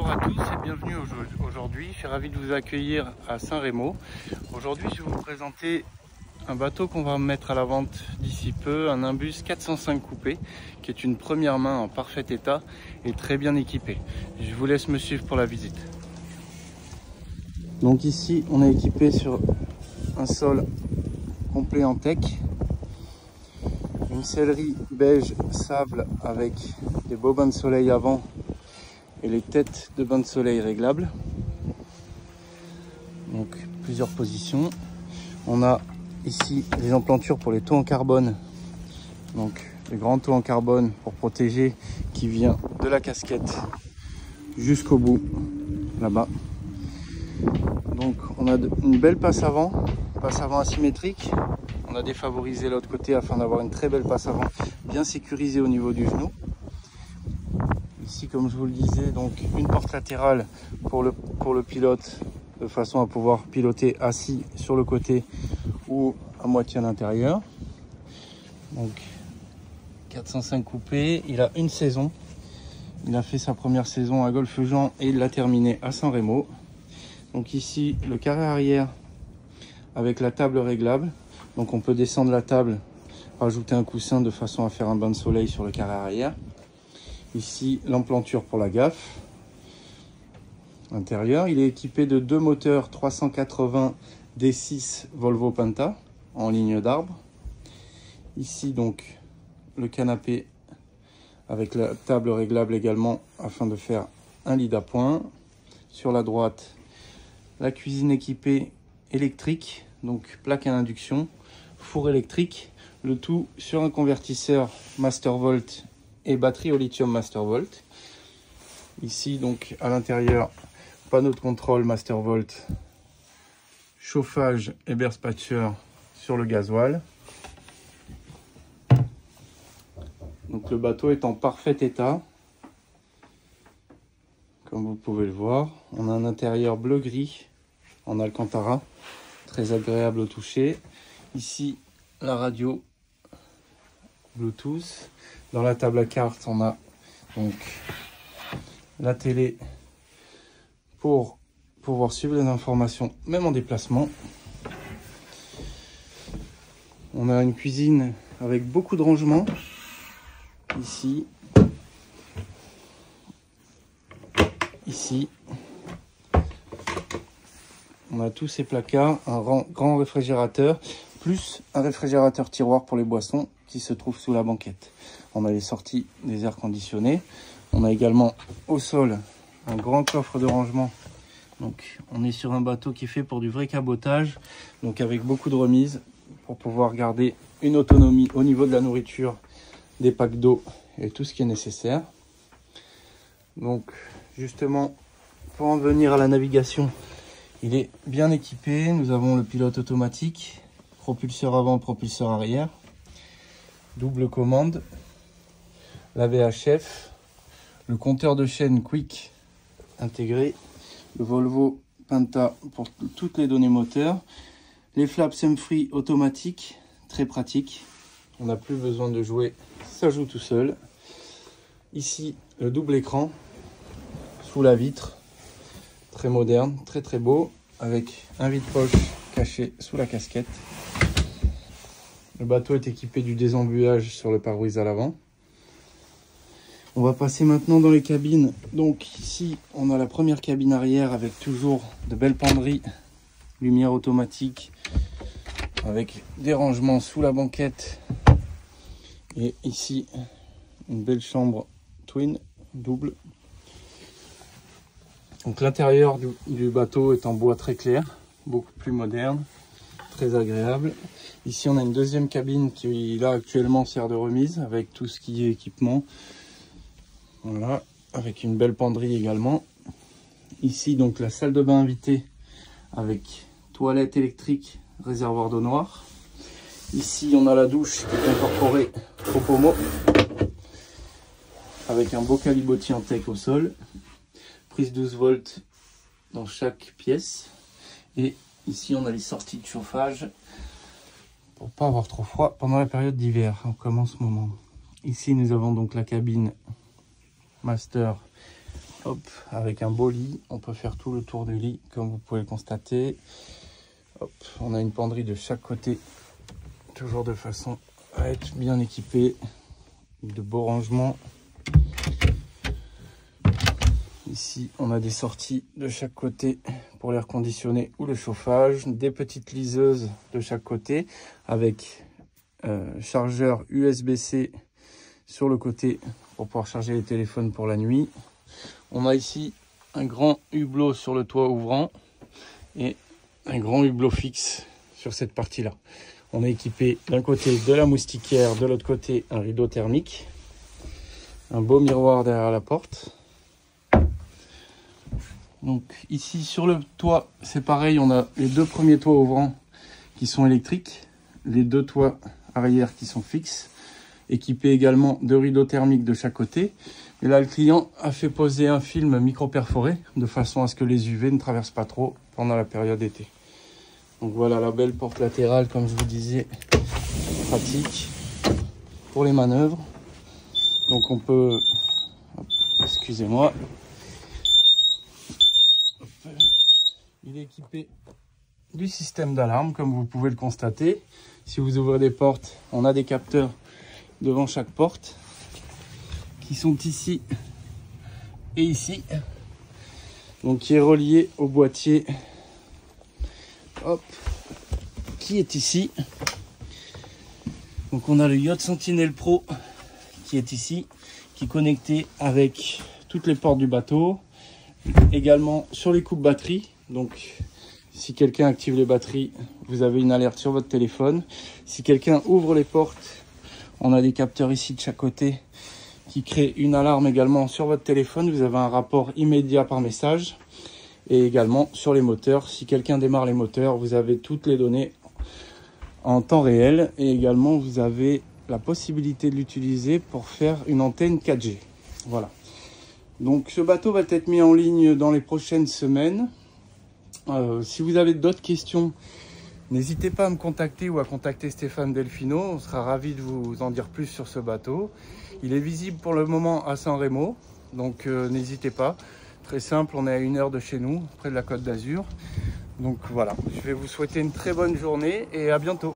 Bonjour à tous et bienvenue aujourd'hui. Je suis ravi de vous accueillir à Saint-Rémy. Aujourd'hui, je vais vous présenter un bateau qu'on va mettre à la vente d'ici peu, un Nimbus 405 coupé, qui est une première main en parfait état et très bien équipé. Je vous laisse me suivre pour la visite. Donc ici, on est équipé sur un sol complet en teck, une sellerie beige sable avec des beaux bains de soleil avant et les têtes de bains de soleil réglables. Donc plusieurs positions. On a ici les emplantures pour les taux en carbone. Donc le grand taux en carbone pour protéger qui vient de la casquette jusqu'au bout là-bas. Donc on a une belle passe avant asymétrique. On a défavorisé l'autre côté afin d'avoir une très belle passe avant bien sécurisée au niveau du genou. Ici, comme je vous le disais, donc une porte latérale pour le pilote, de façon à pouvoir piloter assis sur le côté ou à moitié à l'intérieur. Donc 405 coupé, il a une saison. Il a fait sa première saison à Golfe-Jean et il l'a terminé à Saint-Rémy. Donc ici, le carré arrière avec la table réglable. Donc on peut descendre la table, rajouter un coussin de façon à faire un bain de soleil sur le carré arrière. Ici, l'emplanture pour la gaffe. Intérieur, il est équipé de deux moteurs 380 D6 Volvo Penta en ligne d'arbre. Ici, donc, le canapé avec la table réglable également afin de faire un lit d'appoint. Sur la droite, la cuisine équipée électrique, donc plaque à induction, four électrique, le tout sur un convertisseur Mastervolt et batterie au lithium Mastervolt. Ici donc à l'intérieur, panneau de contrôle Mastervolt, chauffage et Bearspatcher sur le gasoil. Donc le bateau est en parfait état, comme vous pouvez le voir. On a un intérieur bleu-gris en alcantara, très agréable au toucher. Ici la radio Bluetooth. Dans la table à cartes, on a donc la télé pour pouvoir suivre les informations même en déplacement. On a une cuisine avec beaucoup de rangements ici, ici. On a tous ces placards, un grand réfrigérateur, plus un réfrigérateur tiroir pour les boissons qui se trouve sous la banquette. On a les sorties des airs conditionnés. On a également au sol un grand coffre de rangement. Donc on est sur un bateau qui est fait pour du vrai cabotage, donc avec beaucoup de remises pour pouvoir garder une autonomie au niveau de la nourriture, des packs d'eau et tout ce qui est nécessaire. Donc justement, pour en venir à la navigation, il est bien équipé. Nous avons le pilote automatique, propulseur avant, propulseur arrière, double commande, la VHF, le compteur de chaîne Quick intégré, le Volvo Penta pour toutes les données moteurs, les flaps Semfree automatiques, très pratique. On n'a plus besoin de jouer, ça joue tout seul. Ici, le double écran sous la vitre, très moderne, très beau, avec un vide-poche caché sous la casquette. Le bateau est équipé du désembuage sur le pare-brise à l'avant. On va passer maintenant dans les cabines. Donc ici, on a la première cabine arrière avec toujours de belles penderies, lumière automatique, avec des rangements sous la banquette. Et ici, une belle chambre twin, double. Donc l'intérieur du bateau est en bois très clair, beaucoup plus moderne, très agréable. Ici on a une deuxième cabine qui là actuellement sert de remise avec tout ce qui est équipement. Voilà, avec une belle penderie également. Ici donc la salle de bain invitée avec toilette électrique, réservoir d'eau noire. Ici on a la douche qui est incorporée au pommeau avec un beau calibotier en teck au sol. Prise 12 volts dans chaque pièce. Et ici on a les sorties de chauffage pour pas avoir trop froid pendant la période d'hiver, comme en ce moment. Ici nous avons donc la cabine master Hop, avec un beau lit, on peut faire tout le tour du lit comme vous pouvez le constater. Hop, on a une penderie de chaque côté, toujours de façon à être bien équipé, de beaux rangements. Ici, on a des sorties de chaque côté pour l'air conditionné ou le chauffage, des petites liseuses de chaque côté avec chargeur USB-C sur le côté pour pouvoir charger les téléphones pour la nuit. On a ici un grand hublot sur le toit ouvrant et un grand hublot fixe sur cette partie-là. On est équipé d'un côté de la moustiquaire, de l'autre côté un rideau thermique, un beau miroir derrière la porte. Donc ici sur le toit, c'est pareil, on a les deux premiers toits ouvrants qui sont électriques, les deux toits arrière qui sont fixes, équipés également de rideaux thermiques de chaque côté. Et là, le client a fait poser un film micro-perforé de façon à ce que les UV ne traversent pas trop pendant la période été. Donc voilà la belle porte latérale, comme je vous disais, pratique pour les manœuvres. Donc on peut, excusez-moi, il est équipé du système d'alarme, comme vous pouvez le constater. Si vous ouvrez des portes, on a des capteurs devant chaque porte qui sont ici et ici, donc qui est relié au boîtier, hop, qui est ici. Donc on a le Yacht Sentinel Pro qui est ici, qui est connecté avec toutes les portes du bateau, également sur les coupes batterie. Donc si quelqu'un active les batteries, vous avez une alerte sur votre téléphone. Si quelqu'un ouvre les portes, on a des capteurs ici de chaque côté qui créent une alarme également sur votre téléphone. Vous avez un rapport immédiat par message. Et également sur les moteurs, si quelqu'un démarre les moteurs, vous avez toutes les données en temps réel. Et également, vous avez la possibilité de l'utiliser pour faire une antenne 4G. Voilà. Donc ce bateau va être mis en ligne dans les prochaines semaines. Si vous avez d'autres questions, n'hésitez pas à me contacter ou à contacter Stéphane Delfino. On sera ravi de vous en dire plus sur ce bateau. Il est visible pour le moment à San Remo, donc n'hésitez pas. Très simple, on est à 1 heure de chez nous, près de la Côte d'Azur. Donc voilà, je vais vous souhaiter une très bonne journée et à bientôt.